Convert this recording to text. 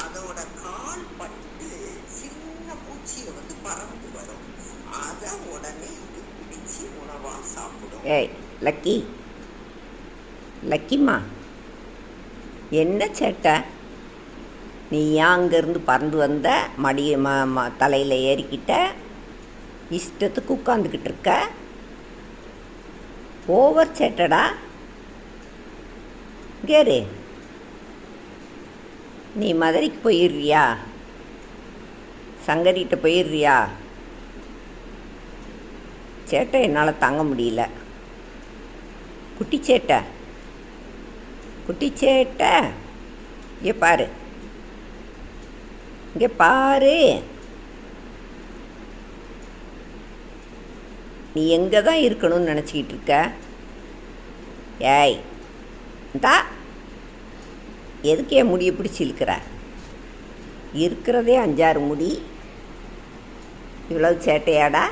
அதோட கால் பட்டு சின்ன பூச்சியை பறந்து வரும். அதை உடனே இது பிடிச்சி உணவா சாப்பிடும். ஏய் லக்கி, லக்கிம்மா, என்ன சேட்டை? நீ ஏன் அங்கேருந்து பறந்து வந்த? தலையில் ஏறிக்கிட்ட இஷ்டத்துக்கு உட்காந்துக்கிட்டு இருக்க. ஓவர் சேட்டடா. கேரு, நீ மதுரைக்கு போயிடுறியா? சங்கரிகிட்ட போயிடுறியா? சேட்டை என்னால் தாங்க முடியல. குட்டிச்சேட்டை, குட்டிச்சேட்டை, இங்கே பாரு, இங்கே பாரு. நீ எங்கே தான் இருக்கணும்னு நினச்சிக்கிட்டு இருக்க? ஏய் இந்தா, எதுக்கு என் முடியை பிடிச்சி இழுக்கிற? இருக்கிறதே 5-6 முடி, இவ்வளவு சேட்டையாடா?